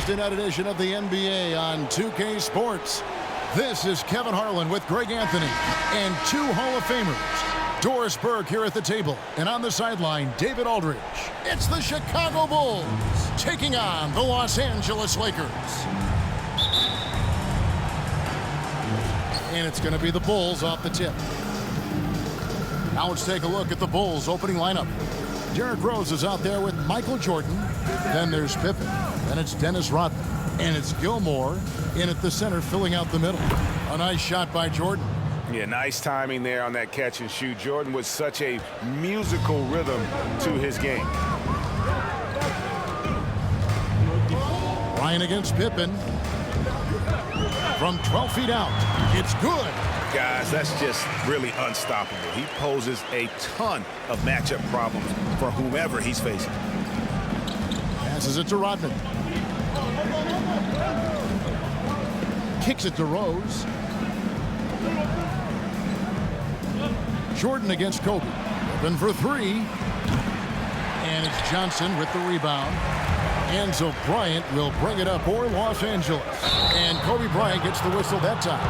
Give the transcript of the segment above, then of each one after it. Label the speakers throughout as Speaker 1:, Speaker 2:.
Speaker 1: Thursday night edition of the NBA on 2K Sports. This is Kevin Harlan with Greg Anthony and two Hall of Famers. Doris Burke here at the table, and on the sideline, David Aldridge. It's the Chicago Bulls taking on the Los Angeles Lakers. And it's going to be the Bulls off the tip. Now let's take a look at the Bulls opening lineup. Derrick Rose is out there with Michael Jordan. Then there's Pippen. Then it's Dennis Rodman. And it's Gilmore in at the center, filling out the middle. A nice shot by Jordan.
Speaker 2: Yeah, nice timing there on that catch and shoot. Jordan was such a musical rhythm to his game.
Speaker 1: Bryant against Pippen. From 12 feet out. It's good.
Speaker 2: Guys, that's just really unstoppable. He poses a ton of matchup problems for whomever he's facing.
Speaker 1: Passes it to Rodman. Kicks it to Rose. Jordan against Kobe. Open for three. And it's Johnson with the rebound. And so Bryant will bring it up for Los Angeles. And Kobe Bryant gets the whistle that time.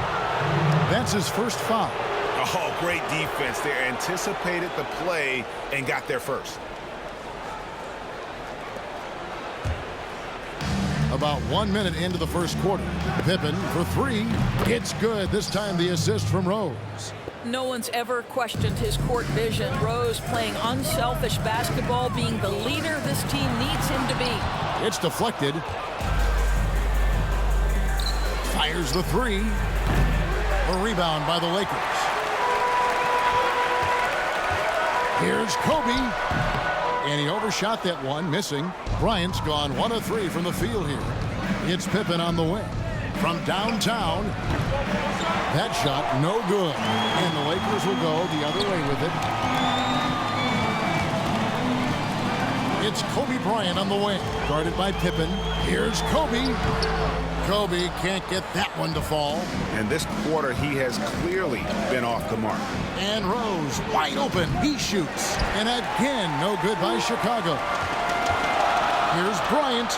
Speaker 1: That's his first foul.
Speaker 2: Oh, great defense there. Anticipated the play and got there first.
Speaker 1: About 1 minute into the first quarter. Pippen for three. It's good. This time the assist from Rose.
Speaker 3: No one's ever questioned his court vision. Rose playing unselfish basketball, being the leader this team needs him to be.
Speaker 1: It's deflected. Fires the three. A rebound by the Lakers. Here's Kobe. And he overshot that one, missing. Bryant's gone 1 of 3 from the field here. It's Pippen on the wing. From downtown. That shot, no good. And the Lakers will go the other way with it. It's Kobe Bryant on the wing. Guarded by Pippen. Here's Kobe. Kobe can't get that one to fall.
Speaker 2: And this quarter, he has clearly been off the mark.
Speaker 1: And Rose, wide open. He shoots. And again, no good by Chicago. Here's Bryant.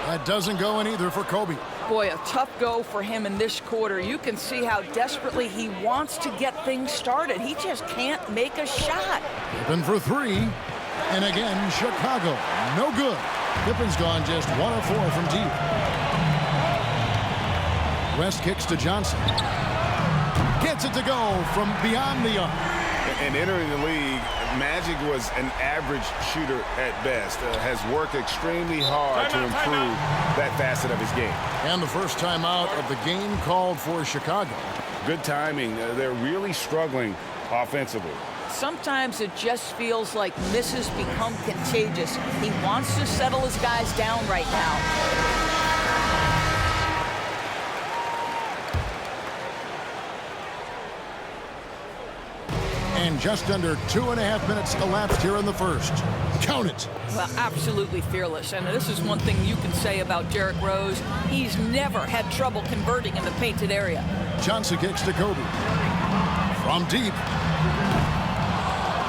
Speaker 1: That doesn't go in either for Kobe.
Speaker 3: Boy, a tough go for him in this quarter. You can see how desperately he wants to get things started. He just can't make a shot.
Speaker 1: Pippen for three. And again, Chicago. No good. Pippen's gone just 1 of 4 from deep. West kicks to Johnson. Gets it to go from beyond the arc.
Speaker 2: And entering the league, Magic was an average shooter at best. Has worked extremely hard to improve that facet of his game.
Speaker 1: And the first time out of the game called for Chicago.
Speaker 2: Good timing. They're really struggling offensively.
Speaker 3: Sometimes it just feels like misses become contagious. He wants to settle his guys down right now.
Speaker 1: And just under 2.5 minutes elapsed here in the first. Count it.
Speaker 3: Well, absolutely fearless. And this is one thing you can say about Derrick Rose. He's never had trouble converting in the painted area.
Speaker 1: Johnson kicks to Kobe. From deep.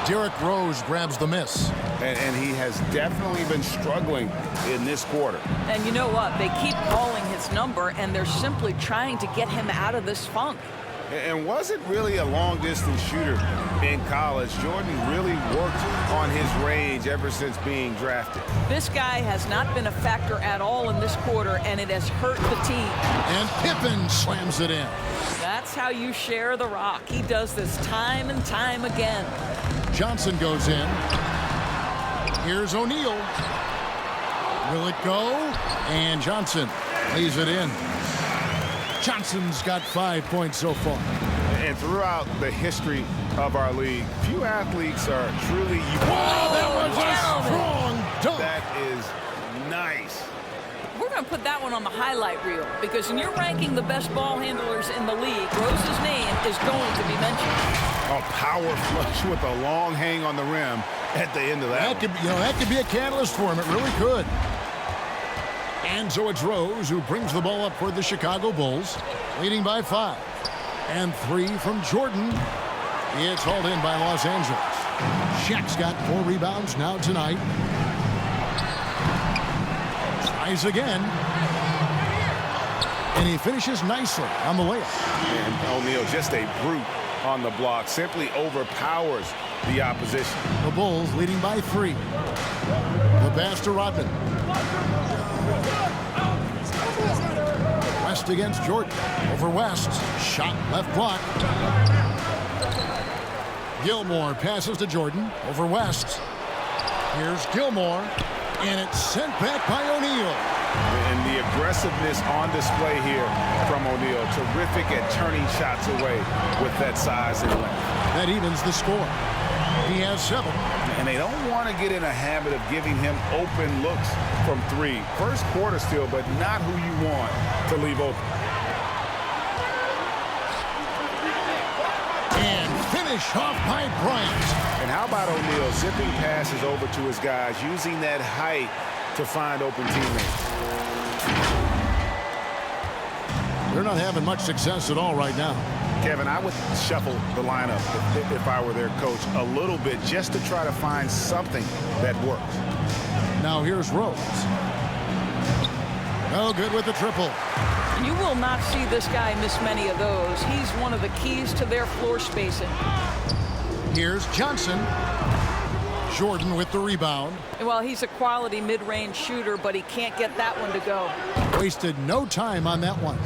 Speaker 1: Derrick Rose grabs the miss.
Speaker 2: And he has definitely been struggling in this quarter.
Speaker 3: And you know what? They keep calling his number, and they're simply trying to get him out of this funk.
Speaker 2: And wasn't really a long-distance shooter in college. Jordan really worked on his range ever since being drafted.
Speaker 3: This guy has not been a factor at all in this quarter, and it has hurt the team.
Speaker 1: And Pippen slams it in.
Speaker 3: That's how you share the rock. He does this time and time again.
Speaker 1: Johnson goes in. Here's O'Neal. Will it go? And Johnson lays it in. Johnson's got 5 points so far.
Speaker 2: And throughout the history of our league, few athletes are truly unique.
Speaker 1: Wow, that was a strong dunk.
Speaker 2: That is nice.
Speaker 3: We're going to put that one on the highlight reel because when you're ranking the best ball handlers in the league, Rose's name is going to be mentioned.
Speaker 2: A power flush with a long hang on the rim at the end of that.
Speaker 1: That could be a catalyst for him. It really could. And so it's Rose who brings the ball up for the Chicago Bulls, leading by 5. And 3 from Jordan. It's hauled in by Los Angeles. Shaq's got 4 rebounds now tonight. Tries again. And he finishes nicely on the layup.
Speaker 2: And O'Neal, just a brute on the block, simply overpowers the opposition.
Speaker 1: The Bulls leading by 3. The pass to Rodman. West against Jordan. Over West. Shot left block. Gilmore passes to Jordan. Over West. Here's Gilmore. And it's sent back by O'Neal.
Speaker 2: And the aggressiveness on display here from O'Neal. Terrific at turning shots away with that size and length.
Speaker 1: That evens the score. He has 7.
Speaker 2: And they don't want to get in a habit of giving him open looks from 3. First quarter still, but not who you want to leave open.
Speaker 1: And finish off by Bryant.
Speaker 2: And how about O'Neal zipping passes over to his guys, using that height to find open teammates.
Speaker 1: They're not having much success at all right now.
Speaker 2: Kevin, I would shuffle the lineup if I were their coach a little bit just to try to find something that works.
Speaker 1: Now here's Rose. No good with the triple.
Speaker 3: You will not see this guy miss many of those. He's one of the keys to their floor spacing.
Speaker 1: Here's Johnson. Jordan with the rebound.
Speaker 3: Well, he's a quality mid-range shooter, but he can't get that one to go.
Speaker 1: Wasted no time on that one.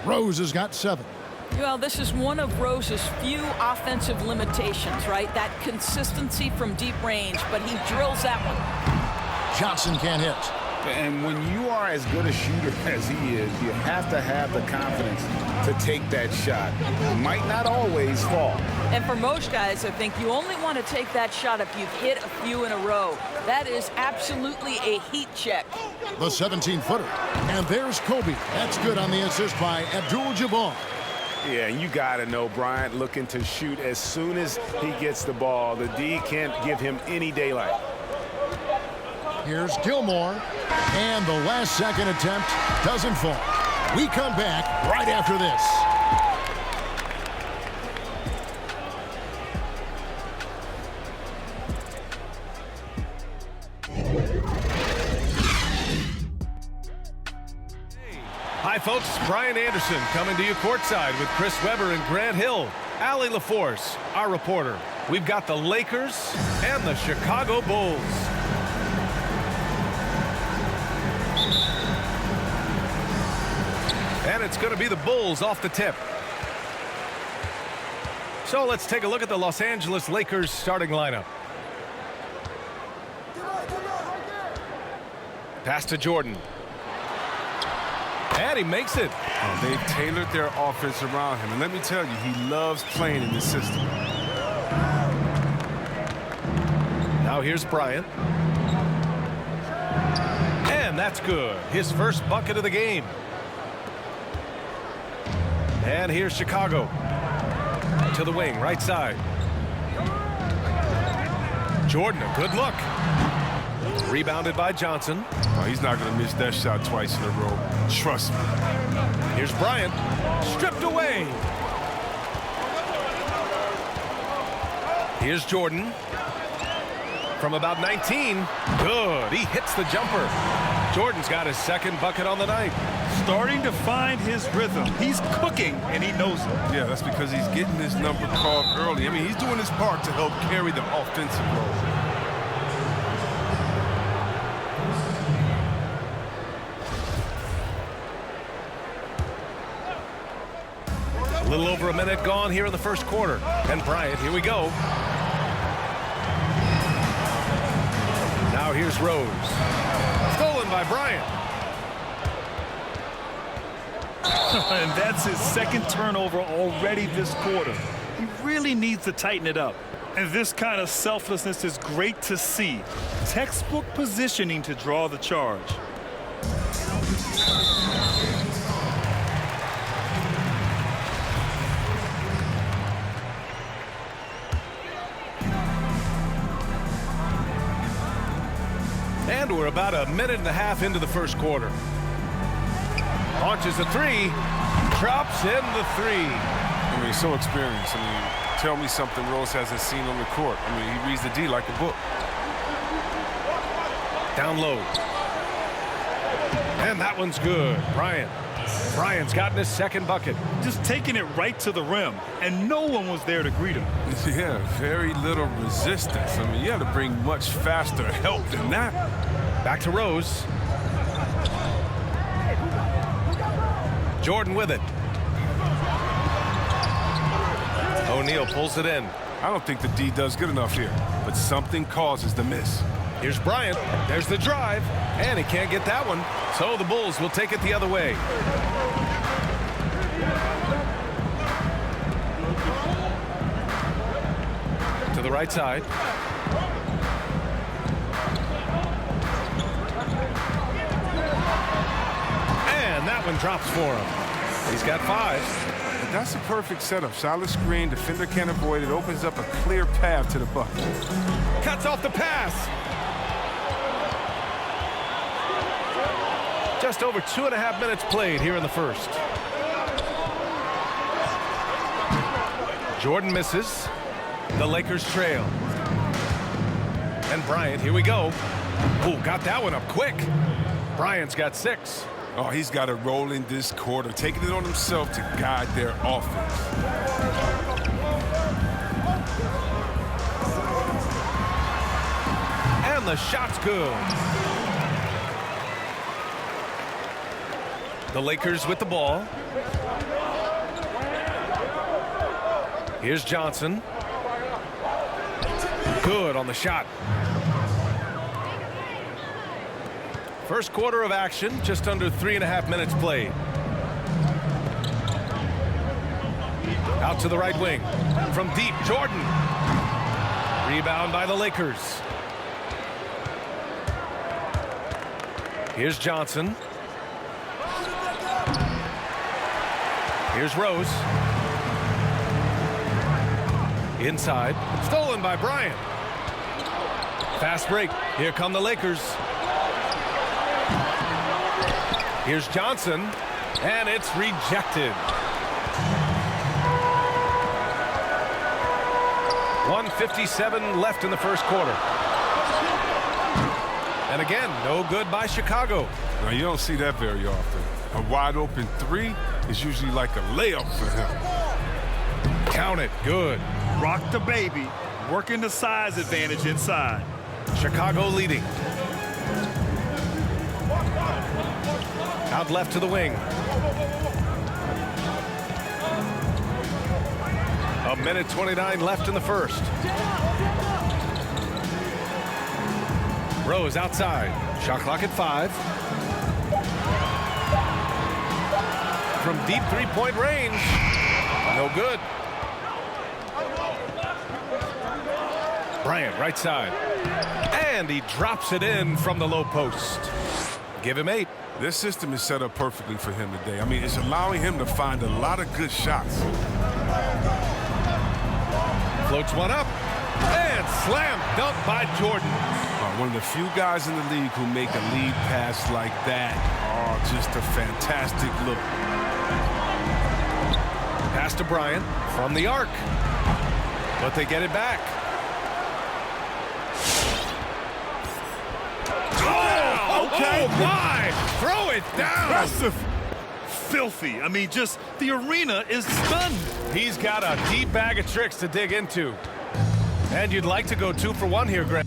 Speaker 1: Rose has got 7.
Speaker 3: Well, this is one of Rose's few offensive limitations, right? That consistency from deep range, but he drills that one.
Speaker 1: Johnson can't hit.
Speaker 2: And when you are as good a shooter as he is, you have to have the confidence to take that shot. It might not always fall.
Speaker 3: And for most guys, I think you only want to take that shot if you've hit a few in a row. That is absolutely a heat check.
Speaker 1: The 17-footer. And there's Kobe. That's good on the assist by Abdul-Jabbar.
Speaker 2: Yeah, and you got to know Bryant looking to shoot as soon as he gets the ball. The D can't give him any daylight.
Speaker 1: Here's Gilmore. And the last second attempt doesn't fall. We come back right after this.
Speaker 4: Hi, folks. Brian Anderson coming to you courtside with Chris Webber and Grant Hill. Allie LaForce, our reporter. We've got the Lakers and the Chicago Bulls. And it's going to be the Bulls off the tip. So let's take a look at the Los Angeles Lakers starting lineup. Pass to Jordan. And he makes it.
Speaker 5: They've tailored their offense around him. And let me tell you, he loves playing in this system.
Speaker 4: Now here's Bryant. And that's good. His first bucket of the game. And here's Chicago. To the wing, right side. Jordan, a good look. Rebounded by Johnson.
Speaker 5: Oh, he's not going to miss that shot twice in a row. Trust me.
Speaker 4: Here's Bryant. Stripped away. Here's Jordan. From about 19. Good. He hits the jumper. Jordan's got his second bucket on the night.
Speaker 6: Starting to find his rhythm. He's cooking, and he knows it.
Speaker 5: Yeah, that's because he's getting his number called early. I mean, he's doing his part to help carry the offensive load.
Speaker 4: A little over a minute gone here in the first quarter. And Bryant, here we go. Now here's Rose. Stolen by Bryant.
Speaker 6: And that's his second turnover already this quarter. He really needs to tighten it up. And this kind of selflessness is great to see. Textbook positioning to draw the charge.
Speaker 4: And we're about a minute and a half into the first quarter. Launches a three. Drops in the three.
Speaker 5: I mean, he's so experienced. I mean, tell me something Rose hasn't seen on the court. I mean, he reads the D like a book.
Speaker 4: Down low. And that one's good. Bryant's gotten his second bucket.
Speaker 6: Just taking it right to the rim, and no one was there to greet him.
Speaker 5: Yeah, very little resistance. I mean, you have to bring much faster help than that.
Speaker 4: Back to Rose. Jordan with it. O'Neal pulls it in.
Speaker 5: I don't think the D does good enough here, but something causes the miss.
Speaker 4: Here's Bryant. There's the drive, and he can't get that one. So the Bulls will take it the other way. To the right side. And that one drops for him. He's got 5.
Speaker 5: But that's a perfect setup. Solid screen, defender can't avoid it, opens up a clear path to the bucket.
Speaker 4: Cuts off the pass. Just over 2.5 minutes played here in the first. Jordan misses. The Lakers trail. And Bryant, here we go. Ooh, got that one up quick. Bryant's got 6.
Speaker 5: Oh, he's got it rolling this quarter, taking it on himself to guide their offense.
Speaker 4: And the shot's good. The Lakers with the ball. Here's Johnson. Good on the shot. First quarter of action, just under 3.5 minutes played. Out to the right wing. From deep, Jordan. Rebound by the Lakers. Here's Johnson. Here's Rose. Inside. Stolen by Bryant. Fast break. Here come the Lakers. Here's Johnson. And it's rejected. 1:57 left in the first quarter. And again, no good by Chicago.
Speaker 5: Now, you don't see that very often. A wide open 3 is usually like a layup for him.
Speaker 4: Count it. Good.
Speaker 6: Rock the baby, working the size advantage inside.
Speaker 4: Chicago leading. Out left to the wing. 1:29 left in the first. Rose outside. Shot clock at 5. From deep three-point range. No good. Bryant, right side. And he drops it in from the low post. Give him 8.
Speaker 5: This system is set up perfectly for him today. I mean, it's allowing him to find a lot of good shots.
Speaker 4: Floats one up. And slam dunk by Jordan.
Speaker 5: One of the few guys in the league who make a lead pass like that. Oh, just a fantastic look.
Speaker 4: Pass to Bryant from the arc. But they get it back. Oh, okay. Oh, my. Throw it down.
Speaker 6: Impressive. Filthy. I mean, just the arena is stunned.
Speaker 4: He's got a deep bag of tricks to dig into. And you'd like to go 2 for 1 here, Greg.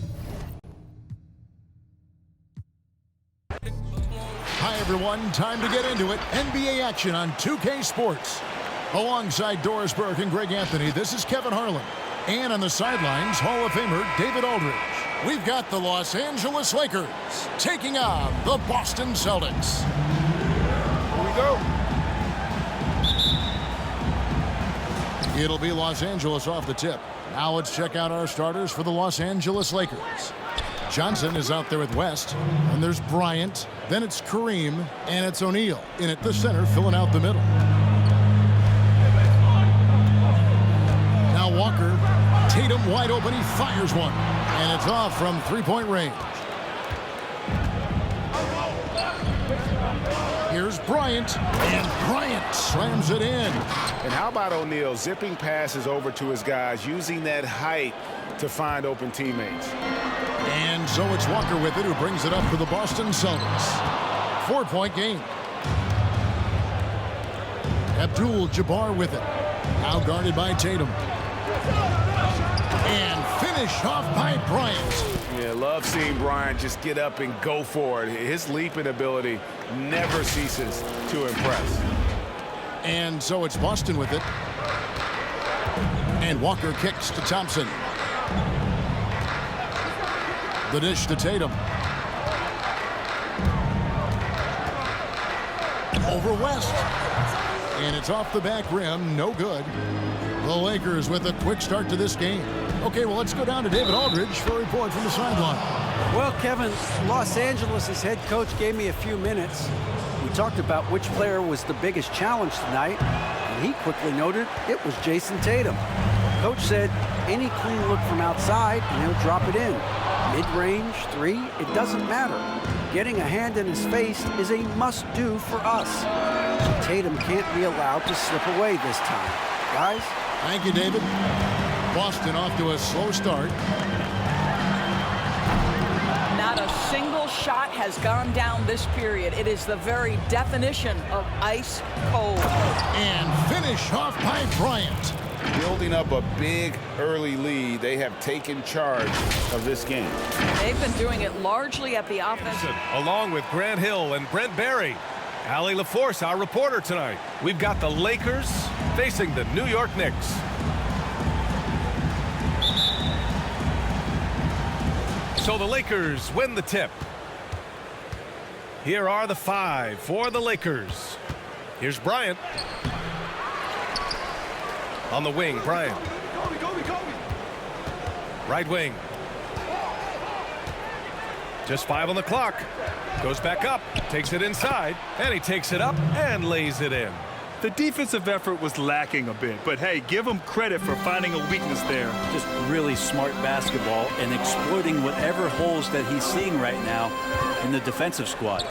Speaker 1: Hi, everyone. Time to get into it. NBA action on 2K Sports. Alongside Doris Burke and Greg Anthony, this is Kevin Harlan. And on the sidelines, Hall of Famer David Aldridge. We've got the Los Angeles Lakers taking on the Boston Celtics.
Speaker 5: Here we go.
Speaker 1: It'll be Los Angeles off the tip. Now let's check out our starters for the Los Angeles Lakers. Johnson is out there with West, and there's Bryant, then it's Kareem, and it's O'Neal in at the center, filling out the middle. Now Walker, Tatum wide open, he fires one, and it's off from three-point range. Here's Bryant, and Bryant slams it in.
Speaker 2: And how about O'Neal zipping passes over to his guys, using that height to find open teammates.
Speaker 1: And so it's Walker with it, who brings it up for the Boston Celtics. 4-point game. Abdul-Jabbar with it. Now guarded by Tatum. And finished off by Bryant.
Speaker 2: Yeah, love seeing Bryant just get up and go for it. His leaping ability never ceases to impress.
Speaker 1: And so it's Boston with it. And Walker kicks to Thompson. The dish to Tatum. Over West. And it's off the back rim. No good. The Lakers with a quick start to this game. Okay, well, let's go down to David Aldridge for a report from the sideline.
Speaker 7: Well, Kevin, Los Angeles' head coach gave me a few minutes. We talked about which player was the biggest challenge tonight, and he quickly noted it was Jason Tatum. Coach said any clean look from outside, and he'll drop it in. Mid-range, three, it doesn't matter. Getting a hand in his face is a must-do for us. Tatum can't be allowed to slip away this time. Guys?
Speaker 1: Thank you, David. Boston off to a slow start.
Speaker 3: Not a single shot has gone down this period. It is the very definition of ice cold.
Speaker 1: And finish off by Bryant.
Speaker 2: Building up a big early lead, they have taken charge of this game.
Speaker 3: They've been doing it largely at the offense.
Speaker 4: Along with Grant Hill and Brent Barry. Allie LaForce, our reporter tonight. We've got the Lakers facing the New York Knicks. So the Lakers win the tip. Here are the 5 for the Lakers. Here's Bryant. On the wing, Bryant. Right wing. Just 5 on the clock. Goes back up, takes it inside, and he takes it up and lays it in.
Speaker 6: The defensive effort was lacking a bit, but hey, give him credit for finding a weakness there.
Speaker 8: Just really smart basketball and exploiting whatever holes that he's seeing right now in the defensive squad.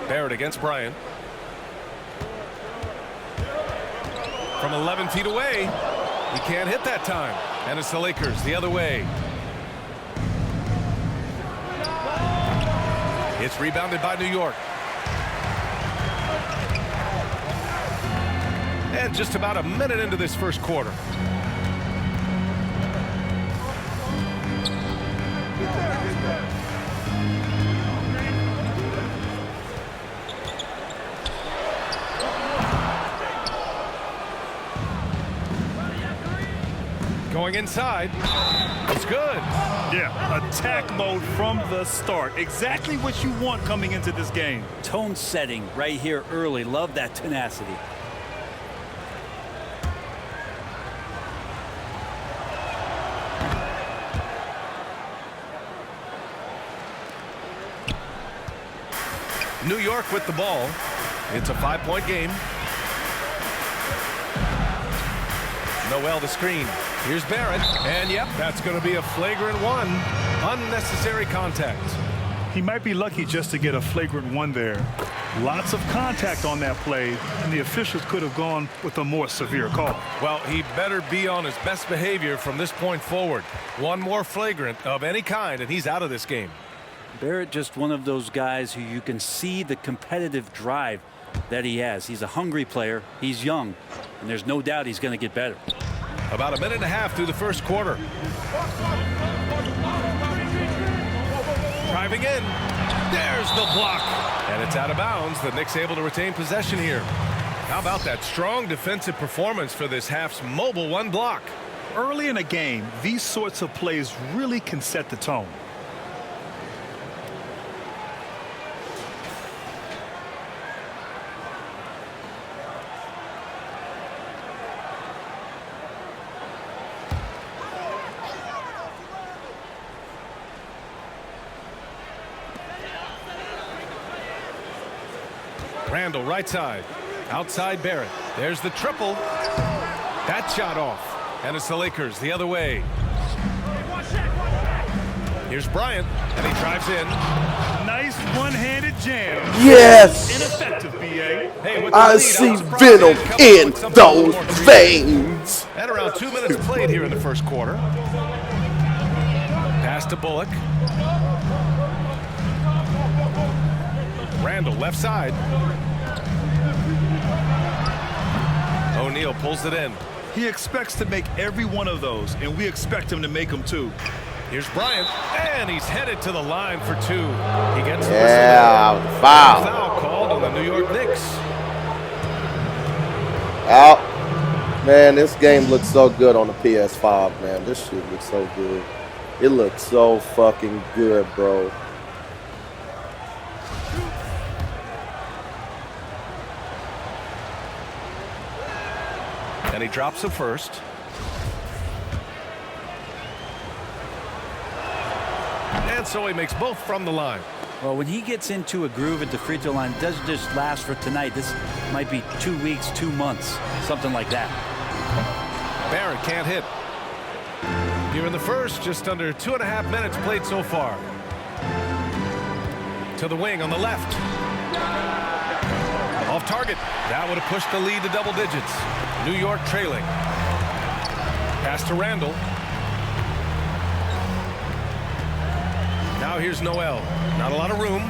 Speaker 4: Barrett against Bryant. From 11 feet away, he can't hit that time. And it's the Lakers the other way. It's rebounded by New York. And just about a minute into this first quarter. Going inside. It's good.
Speaker 6: Yeah, attack mode from the start. Exactly what you want coming into this game.
Speaker 8: Tone setting right here early. Love that tenacity.
Speaker 4: New York with the ball. It's a 5-point game. Noel the screen. Here's Barrett. And yep, that's going to be a flagrant one. Unnecessary contact.
Speaker 6: He might be lucky just to get a flagrant one there. Lots of contact on that play, and the officials could have gone with a more severe call.
Speaker 4: Well, he better be on his best behavior from this point forward. One more flagrant of any kind, and he's out of this game.
Speaker 8: Barrett just one of those guys who you can see the competitive drive that he has. He's a hungry player. He's young, and there's no doubt he's going to get better.
Speaker 4: About a minute and a half through the first quarter. Driving in. There's the block. And it's out of bounds. The Knicks able to retain possession here. How about that strong defensive performance for this half's mobile one block?
Speaker 6: Early in a game, these sorts of plays really can set the tone.
Speaker 4: Randall right side. Outside Barrett. There's the triple. That shot off. And it's the Lakers the other way. Here's Bryant. And he drives in.
Speaker 6: Nice one-handed jam.
Speaker 9: Yes!
Speaker 6: Ineffective, B.A.
Speaker 4: Hey, with the
Speaker 9: I
Speaker 4: lead,
Speaker 9: see
Speaker 4: was surprised
Speaker 9: venom
Speaker 4: they didn't come up
Speaker 9: in
Speaker 4: with something a little
Speaker 9: those
Speaker 4: more creative.
Speaker 9: veins.
Speaker 4: And around 2 minutes played here in the first quarter. Pass to Bullock. Randall left side. O'Neal pulls it in.
Speaker 6: He expects to make every one of those, and we expect him to make them too.
Speaker 4: Here's Bryant, and he's headed to the line for 2. He gets the
Speaker 9: Yeah, foul.
Speaker 4: foul called on the New York Knicks.
Speaker 9: Out. Man, this game looks so good on the PS5, man. This shit looks so good. It looks so fucking good, bro.
Speaker 4: And he drops the first. And so he makes both from the line.
Speaker 8: Well, when he gets into a groove at the free throw line, it doesn't just last for tonight. This might be 2 weeks, 2 months, something like that.
Speaker 4: Barrett can't hit. Here in the first, just under 2.5 minutes played so far. To the wing on the left. Off target. That would have pushed the lead to double digits. New York trailing. Pass to Randall. Now here's Noel. Not a lot of room.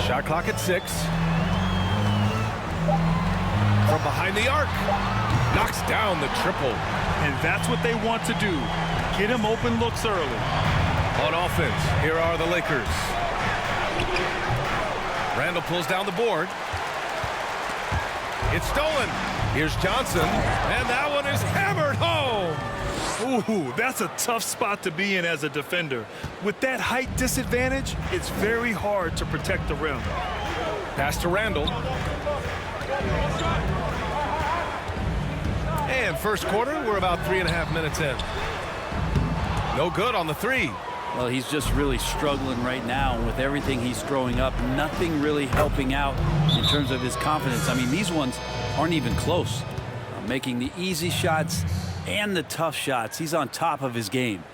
Speaker 4: Shot clock at 6. From behind the arc. Knocks down the triple.
Speaker 6: And that's what they want to do. Get him open looks early.
Speaker 4: On offense, here are the Lakers. Randall pulls down the board. It's stolen. Here's Johnson, and that one is hammered home.
Speaker 6: Ooh, that's a tough spot to be in as a defender. With that height disadvantage, it's very hard to protect the rim.
Speaker 4: Pass to Randall. And first quarter, we're about 3.5 minutes in. No good on the 3.
Speaker 8: Well, he's just really struggling right now. And with everything he's throwing up, nothing really helping out in terms of his confidence. I mean, these ones aren't even close. Making the easy shots and the tough shots. He's on top of his game.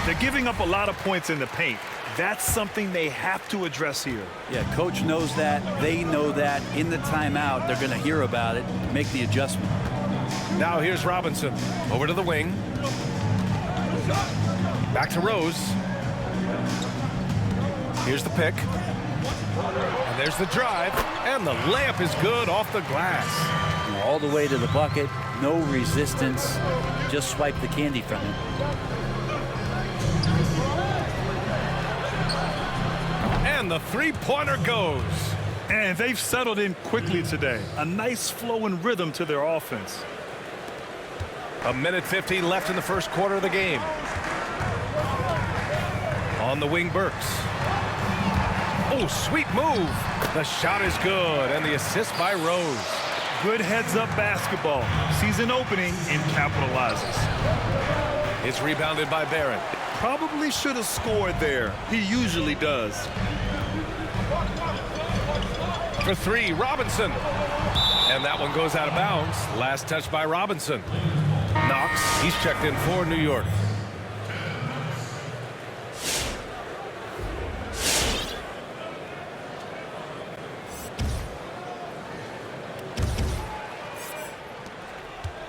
Speaker 6: They're giving up a lot of points in the paint. That's something they have to address here.
Speaker 8: Yeah, coach knows that. They know that. In the timeout, they're going to hear about it, make the adjustment.
Speaker 4: Now here's Robinson. Over to the wing. Back to Rose. Here's the pick. And there's the drive. And the layup is good off the glass.
Speaker 8: All the way to the bucket. No resistance. Just swipe the candy from him.
Speaker 4: And the three-pointer goes.
Speaker 6: And they've settled in quickly today. A nice flow and rhythm to their offense.
Speaker 4: 1:50 left in the first quarter of the game. On the wing, Burks. Oh, sweet move. The shot is good, and the assist by Rose.
Speaker 6: Good heads-up basketball. Sees an opening and capitalizes.
Speaker 4: It's rebounded by Barrett.
Speaker 6: Probably should have scored there. He usually does.
Speaker 4: For 3, Robinson. And that one goes out of bounds. Last touch by Robinson. Knox, he's checked in for New York.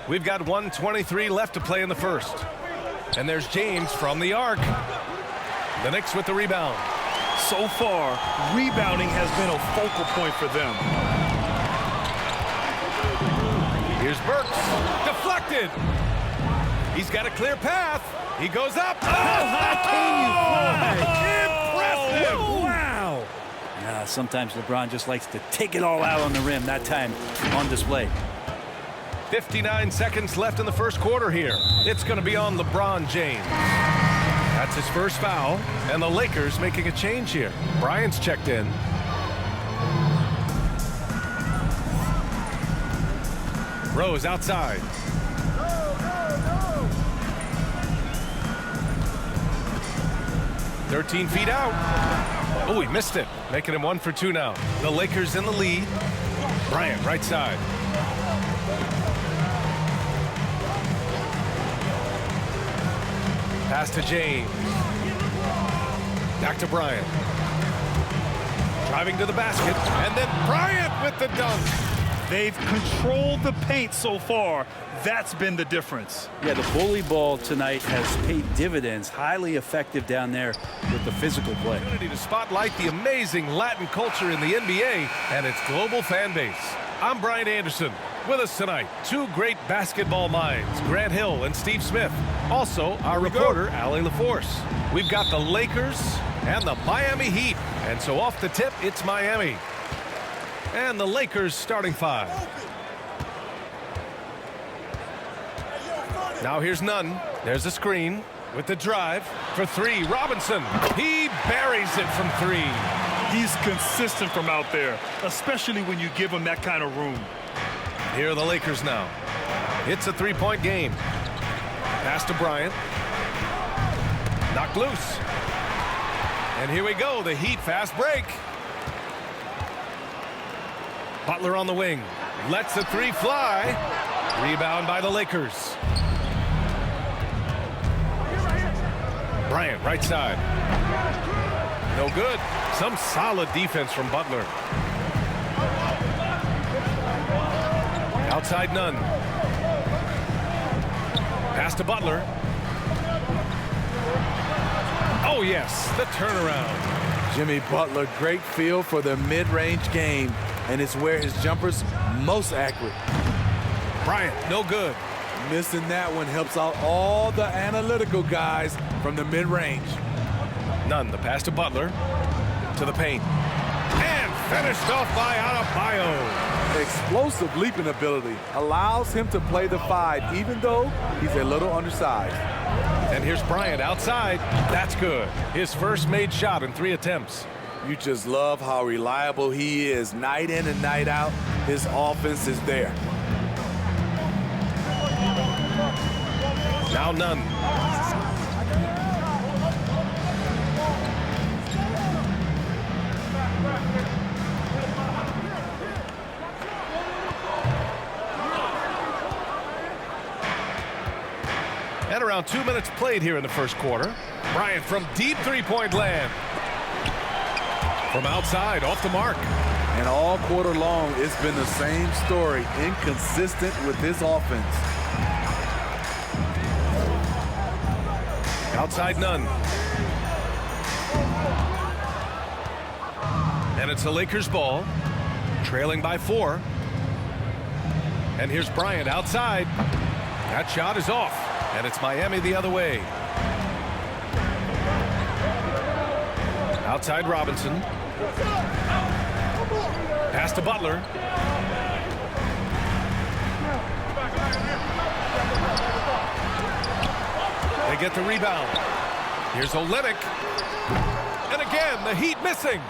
Speaker 4: We've got 1:23 left to play in the first. And there's James from the arc. The Knicks with the rebound.
Speaker 6: So far, rebounding has been a focal point for them.
Speaker 4: Here's Burks. Deflected. He's got a clear path. He goes up. Oh,
Speaker 8: how can you fly?
Speaker 4: Impressive.
Speaker 8: Wow. Sometimes LeBron just likes to take it all out on the rim. That time on display.
Speaker 4: 59 seconds left in the first quarter here. It's going to be on LeBron James. That's his first foul, and the Lakers making a change here. Bryant's checked in. Rose outside. Go. 13 feet out. Oh, he missed it. Making him 1 for 2 now. The Lakers in the lead. Bryant right side. Pass to James. Back to Bryant. Driving to the basket, and then Bryant with the dunk.
Speaker 6: They've controlled the paint so far. That's been the difference.
Speaker 8: Yeah, the bully ball tonight has paid dividends. Highly effective down there with the physical play.
Speaker 4: Opportunity to spotlight the amazing Latin culture in the NBA and its global fan base. I'm Bryant Anderson. With us tonight, two great basketball minds, Grant Hill and Steve Smith. Also, our reporter, Allie LaForce. We've got the Lakers and the Miami Heat. And so off the tip, it's Miami. And the Lakers starting five. Now here's Nunn. There's a screen with the drive for three. Robinson. He buries it from three.
Speaker 6: He's consistent from out there, especially when you give him that kind of room.
Speaker 4: Here are the Lakers now. It's a three-point game. Pass to Bryant. Knocked loose. And here we go, the Heat fast break. Butler on the wing. Lets the three fly. Rebound by the Lakers. Bryant, right side. No good. Some solid defense from Butler. Outside Nunn. Pass to Butler. Oh, yes, the turnaround.
Speaker 10: Jimmy Butler, great feel for the mid-range game, and it's where his jumper's most accurate.
Speaker 4: Bryant, no good.
Speaker 10: Missing that one helps out all the analytical guys from the mid-range.
Speaker 4: Nunn, the pass to Butler. To the paint. And finished off by Adebayo.
Speaker 10: Explosive leaping ability allows him to play the five, even though he's a little undersized.
Speaker 4: And here's Bryant outside. That's good. His first made shot in 3 attempts.
Speaker 10: You just love how reliable he is. Night in and night out, his offense is there.
Speaker 4: Now Nunn. And around 2 minutes played here in the first quarter. Bryant from deep three-point land. From outside, off the mark.
Speaker 10: And all quarter long, it's been the same story. Inconsistent with his offense.
Speaker 4: Outside Nunn. And it's the Lakers ball. Trailing by 4. And here's Bryant outside. That shot is off. And it's Miami the other way. Outside Robinson. Pass to Butler. They get the rebound. Here's Olynyk. And again, the Heat missing.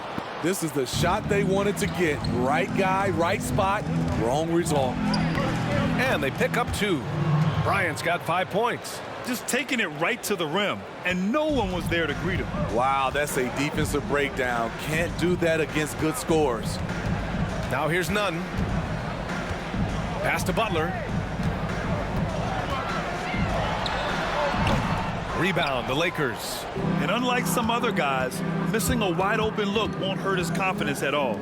Speaker 10: This is the shot they wanted to get. Right guy, right spot, wrong result.
Speaker 4: And they pick up 2. Bryant's got 5 points.
Speaker 6: Just taking it right to the rim, and no one was there to greet him.
Speaker 10: Wow, that's a defensive breakdown. Can't do that against good scores.
Speaker 4: Now here's Nunn. Pass to Butler. Rebound, the Lakers.
Speaker 6: And unlike some other guys, missing a wide open look won't hurt his confidence at all.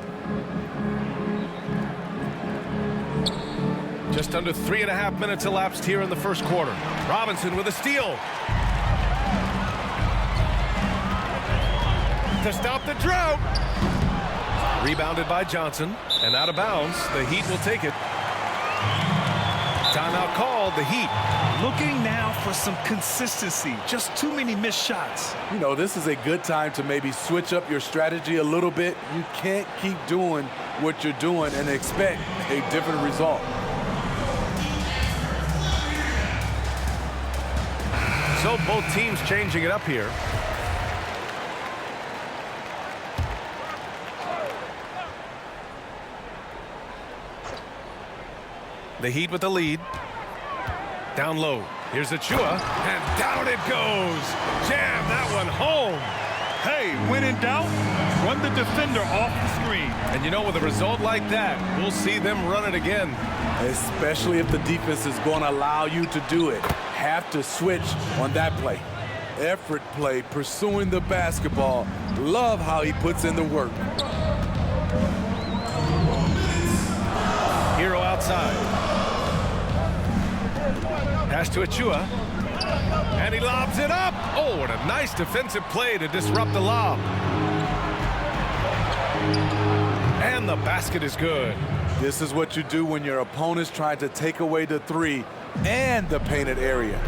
Speaker 4: Just under 3.5 minutes elapsed here in the first quarter. Robinson with a steal. To stop the drought. Rebounded by Johnson. And out of bounds. The Heat will take it. Timeout called, the Heat.
Speaker 6: Looking now for some consistency. Just too many missed shots.
Speaker 10: You know, this is a good time to maybe switch up your strategy a little bit. You can't keep doing what you're doing and expect a different result.
Speaker 4: So both teams changing it up here. The Heat with the lead. Down low. Here's Achua. And down it goes. Jam that one home.
Speaker 6: Hey, when in doubt, run the defender off the screen.
Speaker 4: And you know, with a result like that, we'll see them run it again.
Speaker 10: Especially if the defense is going to allow you to do it. Have to switch on that play. Effort play, pursuing the basketball. Love how he puts in the work.
Speaker 4: Hero outside. Pass to Achua. And he lobs it up. Oh, what a nice defensive play to disrupt the lob. And the basket is good.
Speaker 10: This is what you do when your opponent's trying to take away the three and the painted area.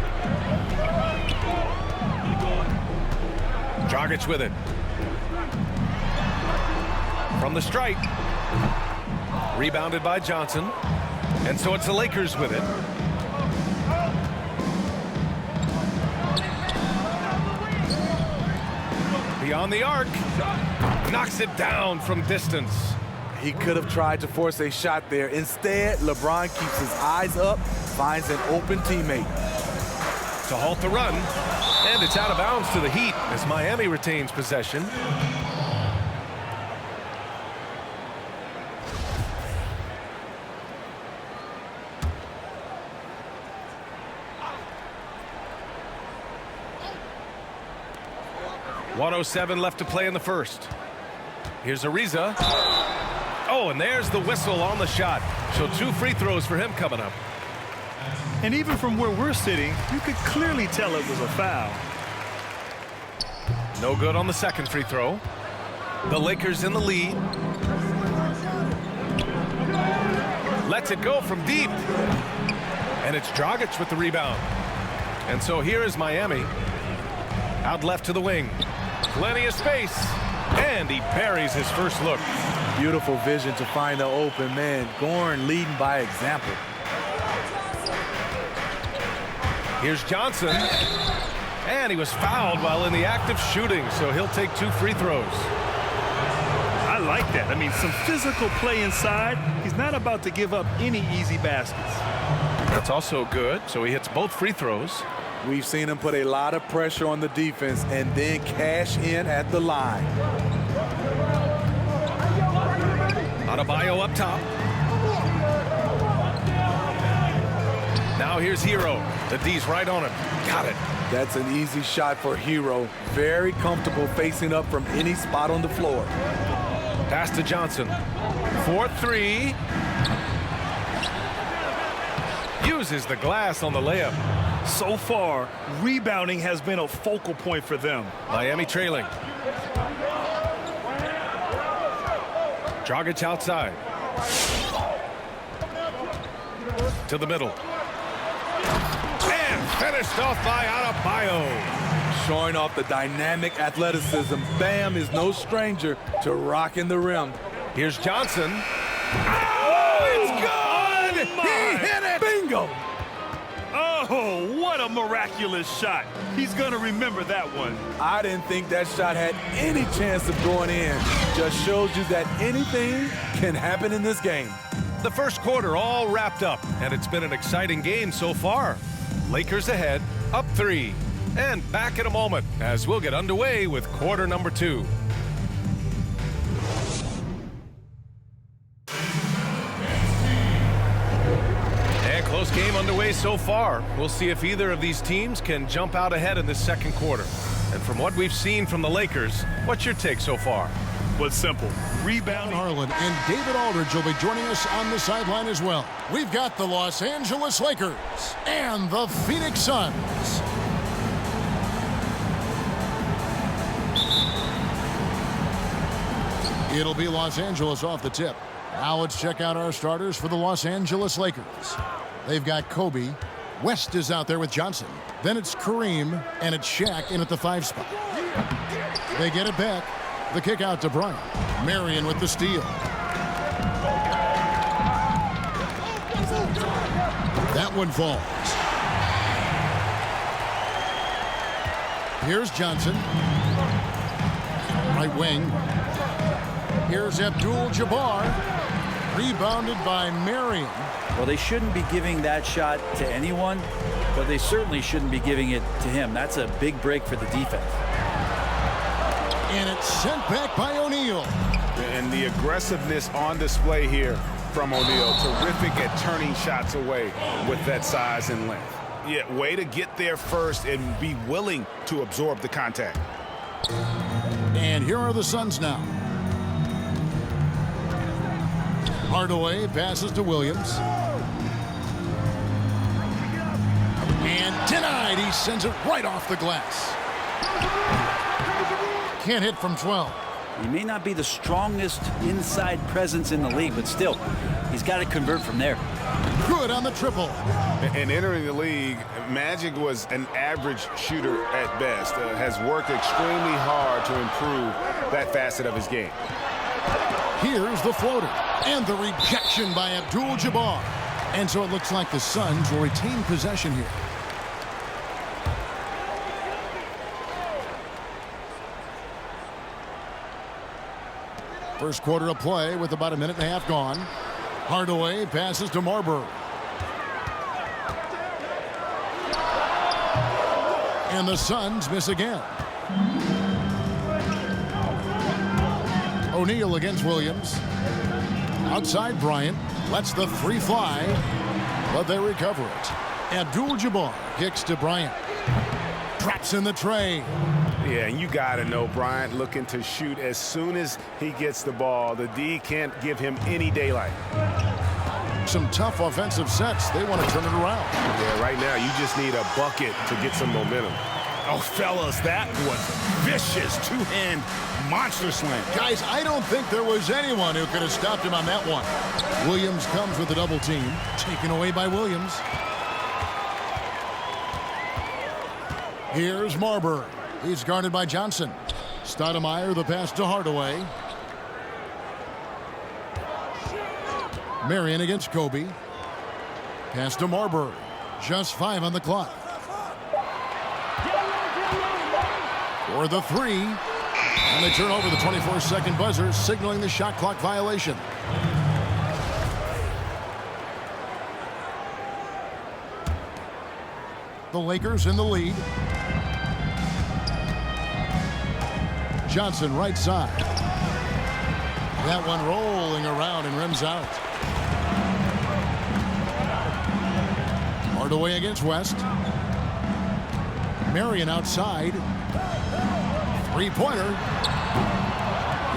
Speaker 4: Dragic with it. From the stripe. Rebounded by Johnson. And so it's the Lakers with it. Beyond the arc. Knocks it down from distance.
Speaker 10: He could have tried to force a shot there. Instead, LeBron keeps his eyes up, finds an open teammate.
Speaker 4: To halt the run. And it's out of bounds to the Heat as Miami retains possession. .107 left to play in the first. Here's Ariza. Oh, and there's the whistle on the shot. So 2 free throws for him coming up.
Speaker 6: And even from where we're sitting, you could clearly tell it was a foul.
Speaker 4: No good on the second free throw. The Lakers in the lead. Lets it go from deep. And it's Dragic with the rebound. And so here is Miami. Out left to the wing. Plenty of space. And he buries his first look.
Speaker 10: Beautiful vision to find the open man. Gorn leading by example.
Speaker 4: Here's Johnson. And he was fouled while in the act of shooting, so he'll take 2 free throws.
Speaker 6: I like that. I mean, some physical play inside. He's not about to give up any easy baskets.
Speaker 4: That's also good, so he hits both free throws.
Speaker 10: We've seen him put a lot of pressure on the defense and then cash in at the line.
Speaker 4: Adebayo up top. Now here's Hero. The D's right on him. Got it.
Speaker 10: That's an easy shot for Hero. Very comfortable facing up from any spot on the floor.
Speaker 4: Pass to Johnson. 4-3. Uses the glass on the layup.
Speaker 6: So far, rebounding has been a focal point for them.
Speaker 4: Miami trailing. Dragic outside. To the middle. And finished off by Adebayo.
Speaker 10: Showing off the dynamic athleticism. Bam is no stranger to rocking the rim.
Speaker 4: Here's Johnson. Oh, it's good! He hit it!
Speaker 10: Bingo!
Speaker 6: Oh, what a miraculous shot. He's going to remember that one.
Speaker 10: I didn't think that shot had any chance of going in. Just shows you that anything can happen in this game.
Speaker 4: The first quarter all wrapped up, and it's been an exciting game so far. Lakers ahead, up 3. And back in a moment as we'll get underway with quarter number 2. Close game underway so far. We'll see if either of these teams can jump out ahead in this second quarter. And from what we've seen from the Lakers, what's your take so far?
Speaker 6: Well, it's simple. Rebound.
Speaker 1: Harlan and David Aldridge will be joining us on the sideline as well. We've got the Los Angeles Lakers and the Phoenix Suns. It'll be Los Angeles off the tip. Now let's check out our starters for the Los Angeles Lakers. They've got Kobe. West is out there with Johnson. Then it's Kareem, and it's Shaq in at the 5 spot. They get it back. The kick out to Bryant. Marion with the steal. That one falls. Here's Johnson. Right wing. Here's Abdul-Jabbar. Rebounded by Marion.
Speaker 8: Well, they shouldn't be giving that shot to anyone, but they certainly shouldn't be giving it to him. That's a big break for the defense.
Speaker 1: And it's sent back by O'Neal.
Speaker 2: And the aggressiveness on display here from O'Neal. Terrific at turning shots away with that size and length. Yeah, way to get there first and be willing to absorb the contact.
Speaker 1: And here are the Suns now. Hardaway passes to Williams. And denied. He sends it right off the glass. Can't hit from 12.
Speaker 8: He may not be the strongest inside presence in the league, but still, he's got to convert from there.
Speaker 1: Good on the triple.
Speaker 2: And entering the league, Magic was an average shooter at best. Has worked extremely hard to improve that facet of his game.
Speaker 1: Here's the floater. And the rejection by Abdul-Jabbar. And so it looks like the Suns will retain possession here. First quarter of play with about a minute and a half gone. Hardaway passes to Marbury. And the Suns miss again. O'Neal against Williams. Outside Bryant. Lets the three fly. But they recover it. Abdul-Jabbar kicks to Bryant. Traps in the tray.
Speaker 2: Yeah, and you got to know Bryant looking to shoot as soon as he gets the ball. The D can't give him any daylight.
Speaker 1: Some tough offensive sets. They want to turn it around.
Speaker 2: Yeah, right now you just need a bucket to get some momentum.
Speaker 11: Oh, fellas, that was vicious two-hand monster slam.
Speaker 1: Guys, I don't think there was anyone who could have stopped him on that one. Williams comes with the double team. Taken away by Williams. Here's Marbury. He's guarded by Johnson. Stoudemire the pass to Hardaway. Marion against Kobe. Pass to Marbury. Just 5 on the clock. For the three. And they turn over the 24-second buzzer, signaling the shot clock violation. The Lakers in the lead. Johnson right side. That one rolling around and rims out. Hardaway against West. Marion outside. Three-pointer.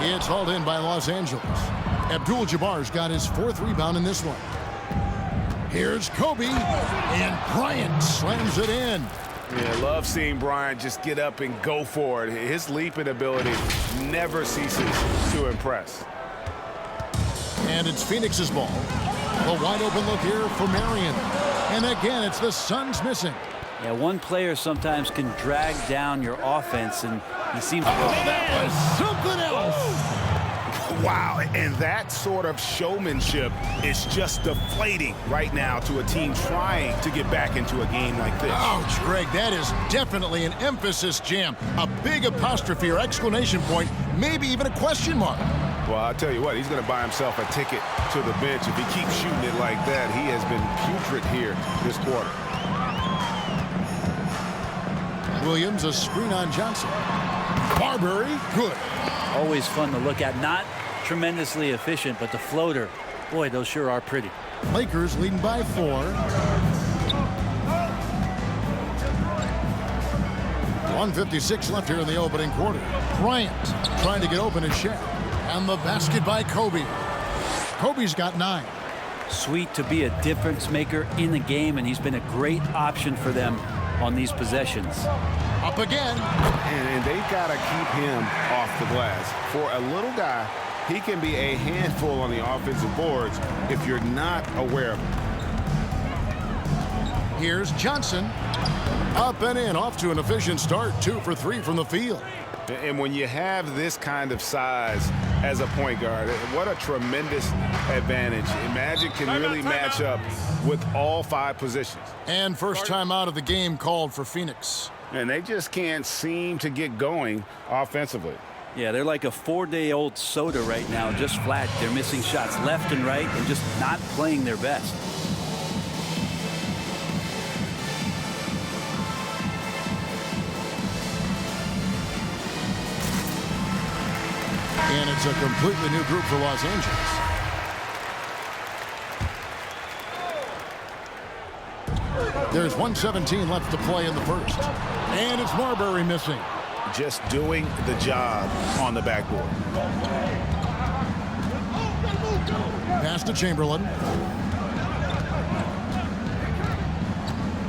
Speaker 1: It's hauled in by Los Angeles. Abdul-Jabbar's got his 4th rebound in this one. Here's Kobe, and Bryant slams it in.
Speaker 2: Yeah, love seeing Bryant just get up and go for it. His leaping ability never ceases to impress.
Speaker 1: And it's Phoenix's ball. A wide open look here for Marion. And again, it's the Suns missing.
Speaker 8: Yeah, one player sometimes can drag down your offense, and he seems to...
Speaker 1: That was something else.
Speaker 2: Wow, and that sort of showmanship is just deflating right now to a team trying to get back into a game like this.
Speaker 1: Ouch, Greg, that is definitely an emphasis jam. A big apostrophe or exclamation point, maybe even a question mark.
Speaker 2: Well, I'll tell you what, he's going to buy himself a ticket to the bench. If he keeps shooting it like that, he has been putrid here this quarter.
Speaker 1: Williams, a screen on Johnson. Marbury, good.
Speaker 8: Always fun to look at. Not tremendously efficient, but the floater, boy, those sure are pretty.
Speaker 1: Lakers leading by 4. 1:56 left here in the opening quarter. Bryant trying to get open and share. And the basket by Kobe. Kobe's got 9.
Speaker 8: Sweet to be a difference maker in the game, and he's been a great option for them on these possessions.
Speaker 1: Up again.
Speaker 2: And they've got to keep him off the glass. For a little guy, he can be a handful on the offensive boards if you're not aware of him.
Speaker 1: Here's Johnson. Up and in, off to an efficient start. 2 for 3 from the field.
Speaker 2: And when you have this kind of size as a point guard, what a tremendous advantage. Magic can really match up with all 5 positions.
Speaker 1: And first time out of the game called for Phoenix.
Speaker 2: And they just can't seem to get going offensively.
Speaker 8: Yeah, they're like a 4-day-old soda right now, just flat. They're missing shots left and right and just not playing their best.
Speaker 1: And it's a completely new group for Los Angeles. There's 1:17 left to play in the first. And it's Marbury missing.
Speaker 2: Just doing the job on the backboard.
Speaker 1: Pass to Chamberlain.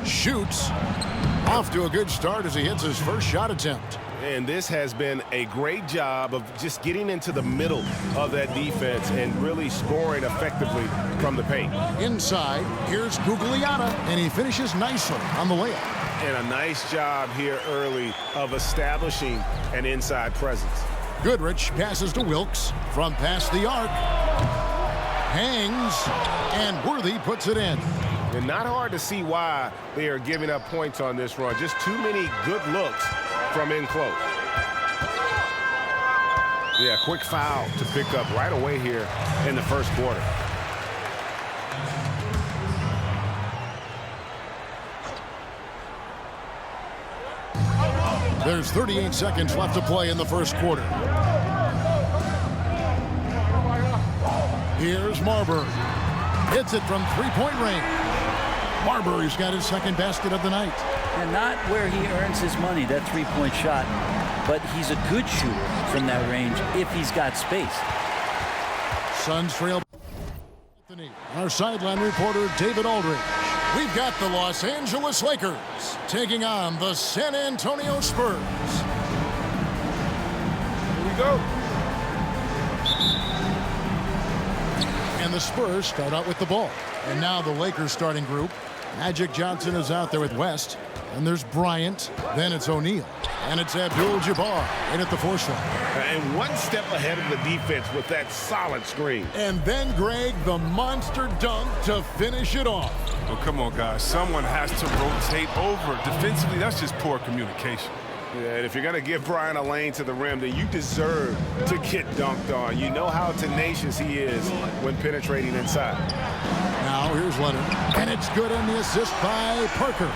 Speaker 1: Shoots. Off to a good start as he hits his first shot attempt.
Speaker 2: And this has been a great job of just getting into the middle of that defense and really scoring effectively from the paint.
Speaker 1: Inside, here's Gugliotta, and he finishes nicely on the layup.
Speaker 2: And a nice job here early of establishing an inside presence.
Speaker 1: Goodrich passes to Wilkes from past the arc. Hangs, and Worthy puts it in.
Speaker 2: And not hard to see why they are giving up points on this run. Just too many good looks from in close. Yeah, quick foul to pick up right away here in the first quarter.
Speaker 1: There's 38 seconds left to play in the first quarter. Here's Marbury. Hits it from three-point range. Marbury's got his second basket of the night.
Speaker 8: And not where he earns his money, that three-point shot, but he's a good shooter from that range if he's got space.
Speaker 1: Suns trail. Our sideline reporter, David Aldridge. We've got the Los Angeles Lakers taking on the San Antonio Spurs.
Speaker 2: Here we go.
Speaker 1: And the Spurs start out with the ball. And now the Lakers starting group. Magic Johnson is out there with West. And there's Bryant. Then it's O'Neal. And it's Abdul-Jabbar in at the force line.
Speaker 2: And one step ahead of the defense with that solid screen.
Speaker 1: And then Greg, the monster dunk to finish it off.
Speaker 5: Oh, come on, guys. Someone has to rotate over. Defensively, that's just poor communication.
Speaker 2: Yeah, and if you're going to give Bryant a lane to the rim, then you deserve to get dunked on. You know how tenacious he is when penetrating inside.
Speaker 1: Now here's Leonard. And it's good on the assist by Parker.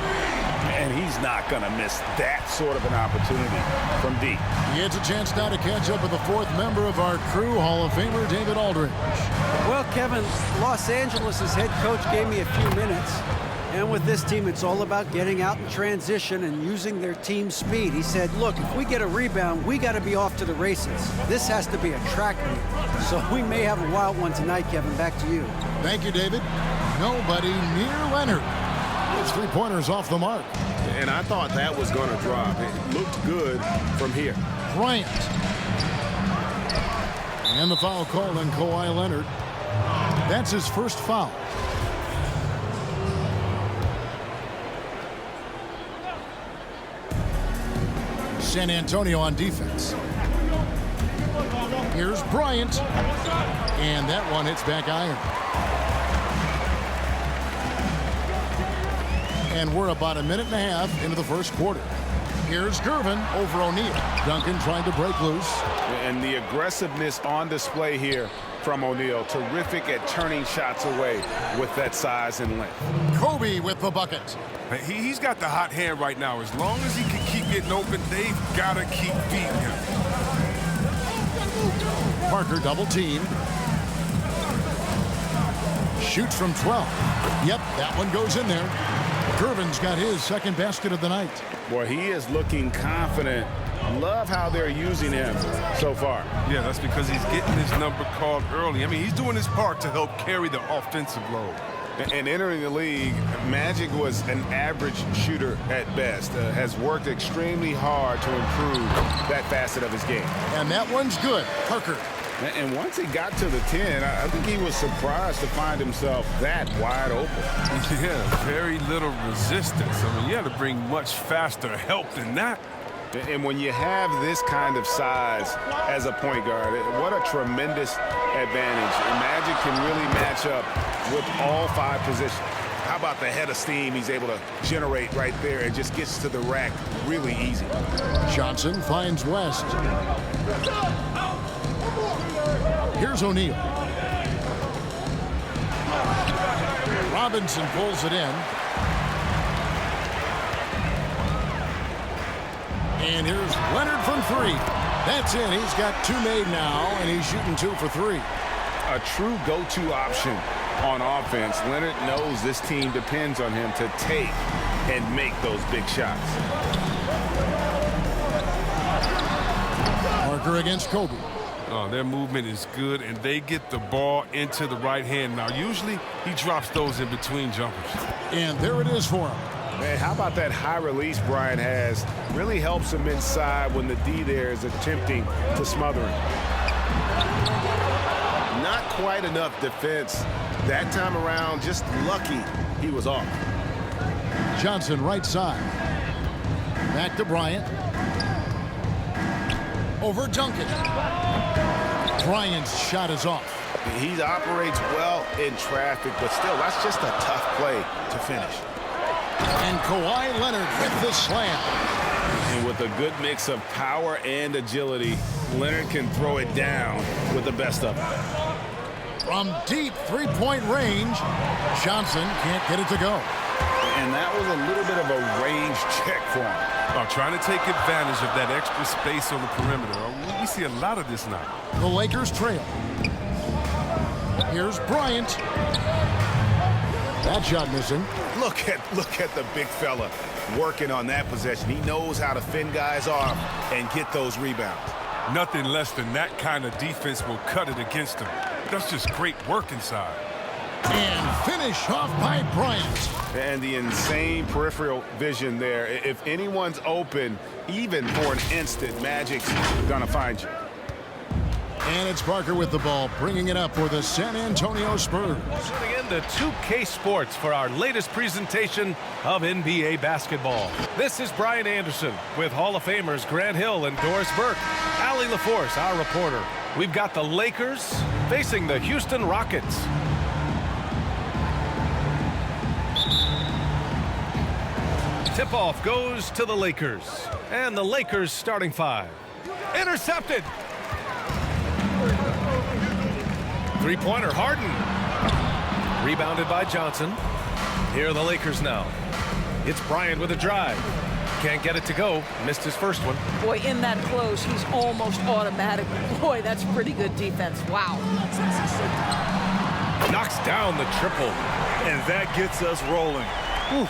Speaker 11: And he's not going to miss that sort of an opportunity from deep.
Speaker 1: He gets a chance now to catch up with the fourth member of our crew, Hall of Famer David Aldridge.
Speaker 7: Well, Kevin, Los Angeles' head coach gave me a few minutes. And with this team, it's all about getting out in transition and using their team speed. He said, look, if we get a rebound, we got to be off to the races. This has to be a track meet. So we may have a wild one tonight, Kevin. Back to you.
Speaker 1: Thank you, David. Nobody near Leonard. His three-pointers off the mark.
Speaker 2: And I thought that was going to drop. It looked good from here.
Speaker 1: Bryant. And the foul called on Kawhi Leonard. That's his first foul. San Antonio on defense. Here's Bryant. And that one hits back iron. And we're about a minute and a half into the first quarter. Here's Gervin over O'Neal. Duncan trying to break loose.
Speaker 2: And the aggressiveness on display here from O'Neal. Terrific at turning shots away with that size and length.
Speaker 1: Kobe with the bucket.
Speaker 5: He's got the hot hand right now. As long as he can keep getting open, they've got to keep feeding him.
Speaker 1: Parker double team. Shoots from 12. Yep, that one goes in there. Gervin's got his second basket of the night.
Speaker 2: Boy, he is looking confident. Love how they're using him so far.
Speaker 5: Yeah, that's because he's getting his number called early. I mean, he's doing his part to help carry the offensive load.
Speaker 2: And entering the league, Magic was an average shooter at best. Has worked extremely hard to improve that facet of his game.
Speaker 1: And that one's good. Parker.
Speaker 2: And once he got to the 10, I think he was surprised to find himself that wide open.
Speaker 5: Yeah, very little resistance. I mean, you had to bring much faster help than that.
Speaker 2: And when you have this kind of size as a point guard, what a tremendous advantage. And Magic can really match up with all five positions. How about the head of steam he's able to generate right there? It just gets to the rack really easy.
Speaker 1: Johnson finds West. Here's O'Neal. Robinson pulls it in. And here's Leonard from three. That's in. He's got two made now, and he's shooting 2 for 3.
Speaker 2: A true go-to option on offense. Leonard knows this team depends on him to take and make those big shots.
Speaker 1: Parker against Kobe.
Speaker 5: Oh, their movement is good, and they get the ball into the right hand. Now, usually he drops those in between jumpers.
Speaker 1: And there it is for him.
Speaker 2: Man, how about that high release Bryant has? Really helps him inside when the D there is attempting to smother him. Not quite enough defense that time around. Just lucky he was off.
Speaker 1: Johnson right side. Back to Bryant. Over Duncan. Bryant's shot is off.
Speaker 2: He operates well in traffic, but still, that's just a tough play to finish.
Speaker 1: And Kawhi Leonard with the slam.
Speaker 2: And with a good mix of power and agility, Leonard can throw it down with the best of them.
Speaker 1: From deep three-point range, Johnson can't get it to go.
Speaker 2: And that was a little bit of a range check for him.
Speaker 5: Trying to take advantage of that extra space on the perimeter. We see a lot of this now.
Speaker 1: The Lakers trail. Here's Bryant. That shot missing.
Speaker 2: Look at the big fella working on that possession. He knows how to fend guys off and get those rebounds.
Speaker 5: Nothing less than that kind of defense will cut it against him. That's just great work inside.
Speaker 1: And finish off by Bryant.
Speaker 2: And the insane peripheral vision there. If anyone's open, even for an instant, Magic's gonna find you.
Speaker 1: And it's Parker with the ball, bringing it up for the San Antonio Spurs.
Speaker 4: Tuning in to 2K Sports for our latest presentation of NBA basketball. This is Brian Anderson with Hall of Famers Grant Hill and Doris Burke. Allie LaForce, our reporter. We've got the Lakers facing the Houston Rockets. Tip-off goes to the Lakers. And the Lakers starting five. Intercepted. Three-pointer, Harden. Rebounded by Johnson. Here are the Lakers now. It's Bryant with a drive. Can't get it to go. Missed his first one.
Speaker 3: Boy, in that close, he's almost automatic. Boy, that's pretty good defense. Wow.
Speaker 4: Knocks down the triple.
Speaker 6: And that gets us rolling. Whew,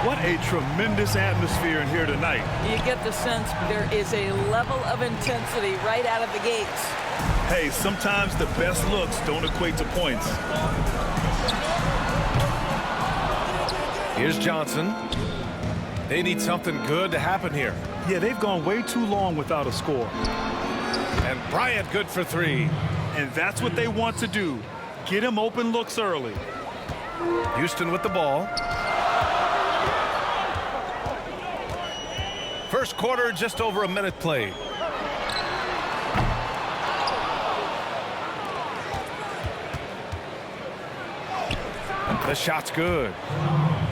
Speaker 6: what a tremendous atmosphere in here tonight.
Speaker 3: You get the sense there is a level of intensity right out of the gates.
Speaker 6: Hey, sometimes the best looks don't equate to points.
Speaker 4: Here's Johnson. They need something good to happen here.
Speaker 6: Yeah, they've gone way too long without a score.
Speaker 4: And Bryant good for three.
Speaker 6: And that's what they want to do. Get him open looks early.
Speaker 4: Houston with the ball. First quarter, just over a minute played. The shot's good.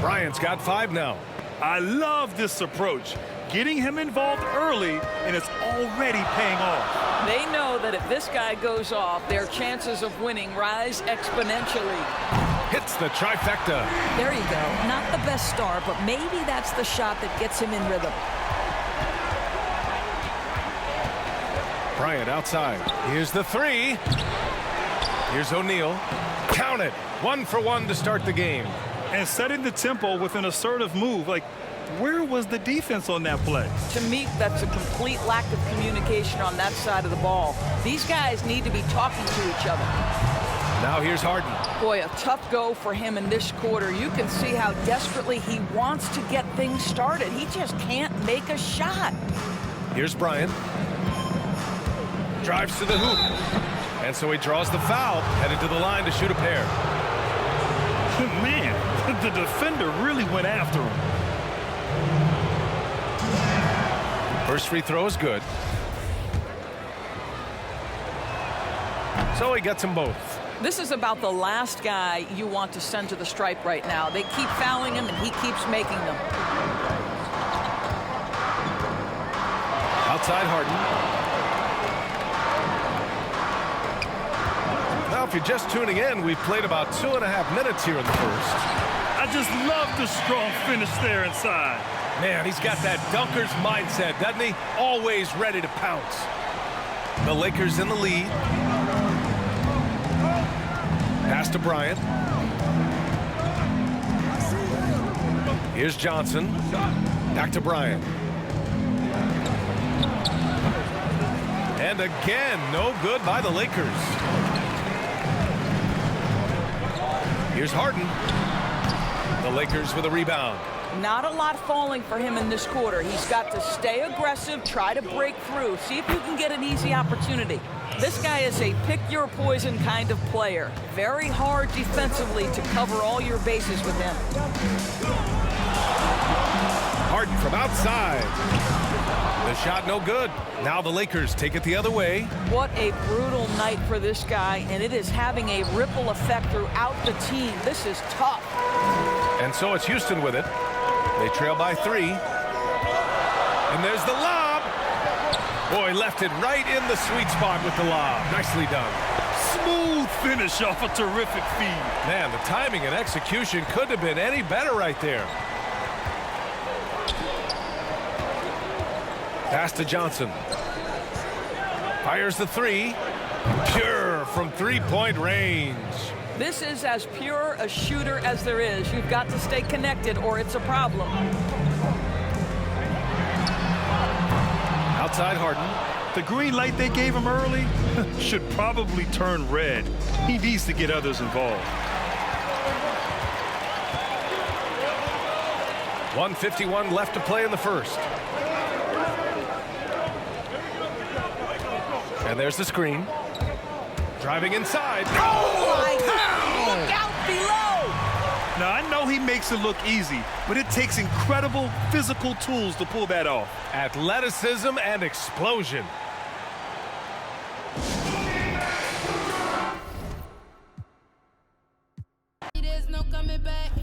Speaker 4: Bryant's got 5 now.
Speaker 6: I love this approach. Getting him involved early, and it's already paying off.
Speaker 3: They know that if this guy goes off, their chances of winning rise exponentially.
Speaker 4: Hits the trifecta.
Speaker 3: There you go. Not the best start, but maybe that's the shot that gets him in rhythm.
Speaker 4: Bryant outside. Here's the 3. Here's O'Neal. Count it. 1 for 1 to start the game.
Speaker 6: And setting the tempo with an assertive move. Like, where was the defense on that play?
Speaker 3: To me, that's a complete lack of communication on that side of the ball. These guys need to be talking to each other.
Speaker 4: Now here's Harden.
Speaker 3: Boy, a tough go for him in this quarter. You can see how desperately he wants to get things started. He just can't make a shot.
Speaker 4: Here's Bryant. Drives to the hoop. And so he draws the foul, headed to the line to shoot a pair.
Speaker 6: Man, the defender really went after him.
Speaker 4: First free throw is good. So he gets them both.
Speaker 3: This is about the last guy you want to send to the stripe right now. They keep fouling him, and he keeps making them.
Speaker 4: Outside Harden. Now, if you're just tuning in, we've played about 2.5 minutes here in the first.
Speaker 6: I just love the strong finish there inside.
Speaker 4: Man, he's got that dunker's mindset, doesn't he? Always ready to pounce. The Lakers in the lead. Pass to Bryant. Here's Johnson. Back to Bryant. And again, no good by the Lakers. Here's Harden. The Lakers with a rebound.
Speaker 3: Not a lot falling for him in this quarter. He's got to stay aggressive, try to break through, see if you can get an easy opportunity. This guy is a pick-your-poison kind of player. Very hard defensively to cover all your bases with him.
Speaker 4: Harden from outside. The shot no good. Now the Lakers take it the other way.
Speaker 3: What a brutal night for this guy, and it is having a ripple effect throughout the team. This is tough.
Speaker 4: And so it's Houston with it. They trail by 3. And there's the lob. Boy, left it right in the sweet spot with the lob. Nicely done.
Speaker 6: Smooth finish off a terrific feed.
Speaker 4: Man, the timing and execution couldn't have been any better right there. Pass to Johnson. Fires the 3. Pure from three-point range.
Speaker 3: This is as pure a shooter as there is. You've got to stay connected or it's a problem.
Speaker 4: Outside Harden.
Speaker 6: The green light they gave him early should probably turn red. He needs to get others involved.
Speaker 4: 1:51 left to play in the first. And there's the screen. Driving inside.
Speaker 3: Look out below!
Speaker 6: Now, I know he makes it look easy, but it takes incredible physical tools to pull that off.
Speaker 4: Athleticism and explosion.